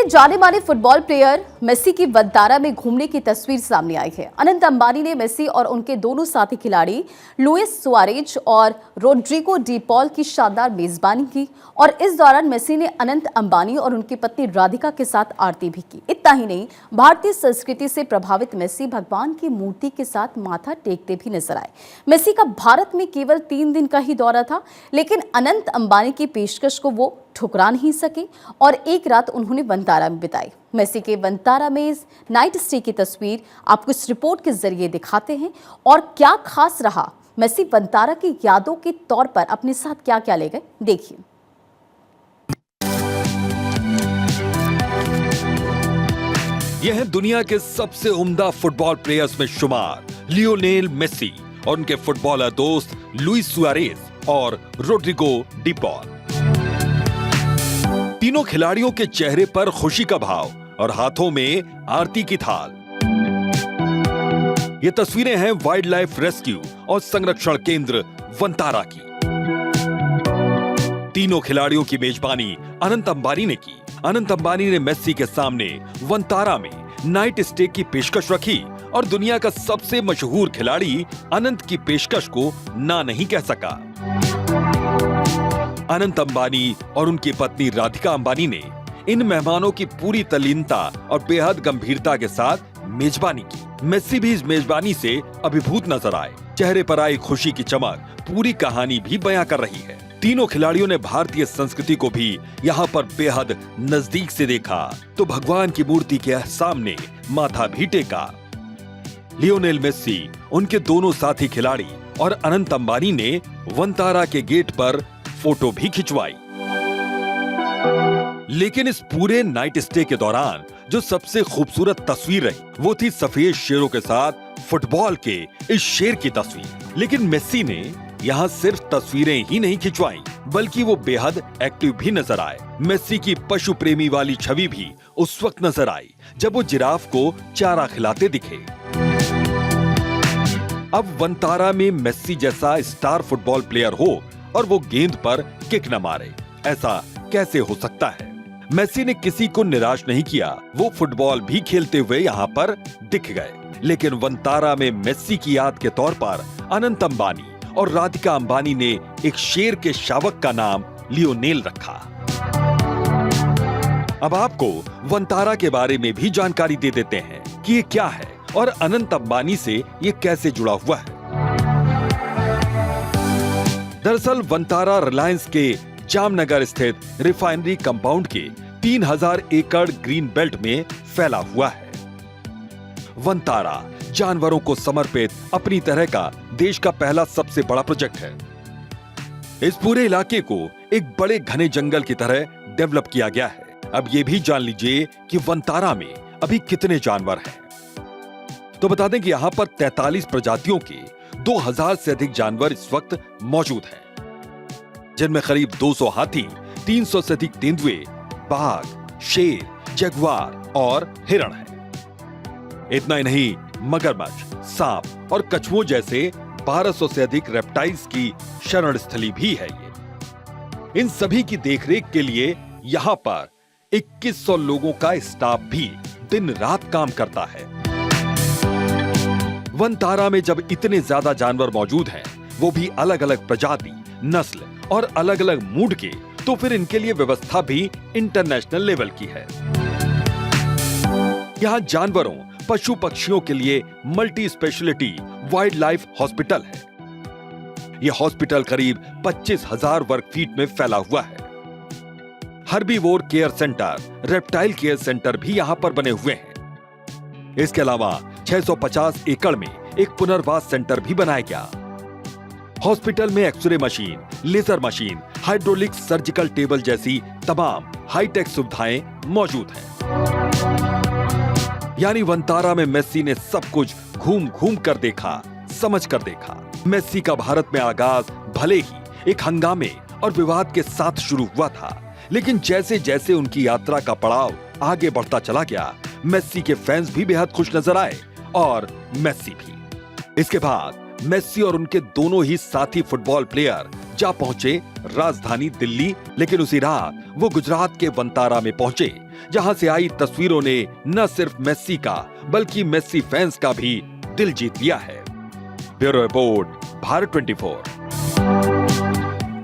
जाने माने football player Messi की वंतारा में घूमने की तस्वीर सामने आई है। अनंत अंबानी ने मेसी और उनके दोनों साथी खिलाड़ी लुइस सुआरेज और रोड्रिगो डी पॉल की शानदार मेजबानी की और इस दौरान मेसी ने अनंत अंबानी और उनकी पत्नी राधिका के साथ आरती भी की। इतना ही नहीं, भारतीय संस्कृति से प्रभावित मेसी भगवान की मूर्ति के साथ माथा टेकते भी नजर आए। मेसी का भारत में केवल 3 दिन का ही दौरा था, लेकिन अनंत अंबानी की पेशकश को वो ठुकरा नहीं सके और एक रात उन्होंने वंतारा में बिताई। मेसी के वंतारा में इस नाइट स्टे की तस्वीर आपको इस रिपोर्ट के जरिए दिखाते हैं और क्या खास रहा, मेसी वंतारा की यादों के तौर पर अपने साथ क्या क्या ले गए, देखिए। यह है दुनिया के सबसे उम्दा फुटबॉल प्लेयर्स में शुमार लियोनेल मेसी और उनके फुटबॉलर दोस्त लुइस सुआरेज और रोड्रिगो डी पॉल। तीनों खिलाड़ियों के चेहरे पर खुशी का भाव और हाथों में आरती की थाल। ये तस्वीरें हैं वाइल्ड लाइफ रेस्क्यू और संरक्षण केंद्र वंतारा की। तीनों खिलाड़ियों की मेजबानी अनंत अंबानी ने की। अनंत अंबानी ने मेसी के सामने वंतारा में नाइट स्टे की पेशकश रखी और दुनिया का सबसे मशहूर खिलाड़ी अनंत की पेशकश को ना नहीं कह सका। अनंत अंबानी और उनकी पत्नी राधिका अंबानी ने इन मेहमानों की पूरी तल्लीनता और बेहद गंभीरता के साथ मेजबानी की। मेसी भी इस मेजबानी से अभिभूत नजर आए। चेहरे पर आई खुशी की चमक पूरी कहानी भी बयां कर रही है। तीनों खिलाड़ियों ने भारतीय संस्कृति को भी यहाँ पर बेहद नजदीक से देखा तो भगवान की मूर्ति के सामने माथा भी टेका। लियोनेल मेसी, उनके दोनों साथी खिलाड़ी और अनंत अंबानी ने वंतारा के गेट पर फोटो भी खिंचवाई। लेकिन इस पूरे नाइट स्टे के दौरान जो सबसे खूबसूरत तस्वीर रही वो थी सफेद शेरों के साथ फुटबॉल के इस शेर की तस्वीर। लेकिन मेसी ने यहाँ सिर्फ तस्वीरें ही नहीं खिंचवाई, बल्कि वो बेहद एक्टिव भी नजर आए। मेसी की पशु प्रेमी वाली छवि भी उस वक्त नजर आई जब वो जिराफ को चारा खिलाते दिखे। अब वंतारा में मेसी जैसा स्टार फुटबॉल प्लेयर हो और वो गेंद पर किक न मारे, ऐसा कैसे हो सकता है? मेसी ने किसी को निराश नहीं किया। वो फुटबॉल भी खेलते हुए यहाँ पर दिख गए। लेकिन वंतारा में मेसी की याद के तौर पर अनंत अंबानी और राधिका अंबानी ने एक शेर के शावक का नाम लियोनेल रखा। अब आपको वंतारा के बारे में भी जानकारी दे देते हैं कि ये क्या है और अनंत अंबानी से ये कैसे जुड़ा हुआ है। दरअसल वंतारा रिलायंस के जामनगर स्थित रिफाइनरी कंपाउंड के 3000 एकड़ ग्रीन बेल्ट में फैला हुआ है। वंतारा जानवरों को समर्पित अपनी तरह का देश का पहला सबसे बड़ा प्रोजेक्ट है। इस पूरे इलाके को एक बड़े घने जंगल की तरह डेवलप किया गया है। अब ये भी जान लीजिए कि वंतारा में अभी कितने जानवर हैं। तो बता दें कि यहाँ पर 43 प्रजातियों के 2000 से अधिक जानवर इस वक्त मौजूद हैं, जिनमें करीब 200 हाथी, 300 से अधिक तेंदुए, बाघ, शेर, जगुआर और हिरण हैं। इतना ही नहीं, मगरमच्छ, सांप और कछुओं जैसे 1200 से अधिक रेप्टाइल्स की शरण स्थली भी है ये। इन सभी की देखरेख के लिए यहाँ पर 2100 लोगों का स्टाफ भी दिन रात काम करता है। वंतारा में जब इतने ज्यादा जानवर मौजूद हैं, वो भी अलग अलग प्रजाति, नस्ल और अलग अलग मूड के, तो फिर इनके लिए व्यवस्था भी इंटरनेशनल लेवल की है। यहाँ जानवरों, पशु पक्षियों के लिए multi speciality wild life hospital है। यह हॉस्पिटल करीब 25,000 वर्ग फीट में फैला हुआ है। Herbivore care centre, reptile care centre भी यहाँ पर बने हुए हैं। इसके अलावा 650 एकड़ में एक पुनर्वास सेंटर भी बनाया गया। हॉस्पिटल में X-ray machine, laser machine, hydraulic surgical table जैसी तमाम हाईटेक सुविधाएं मौजूद हैं। यानी वंतारा में मेसी ने सब कुछ घूम घूम कर देखा, समझ कर देखा। मेसी का भारत में आगाज भले ही एक हंगामे और विवाद के साथ शुरू हुआ था, लेकिन जैसे जैसे उनकी यात्रा का पड़ाव आगे बढ़ता चला गया, मेसी के फैंस भी बेहद खुश नजर आए और मेसी भी। इसके बाद मेसी और उनके दोनों ही साथी फुटबॉल प्लेयर जा पहुंचे राजधानी दिल्ली, लेकिन उसी रात वो गुजरात के वंतारा में पहुंचे, जहां से आई तस्वीरों ने न सिर्फ मेस्सी का बल्कि मेस्सी फैंस का भी दिल जीत लिया है। Bureau report, Bharat 24।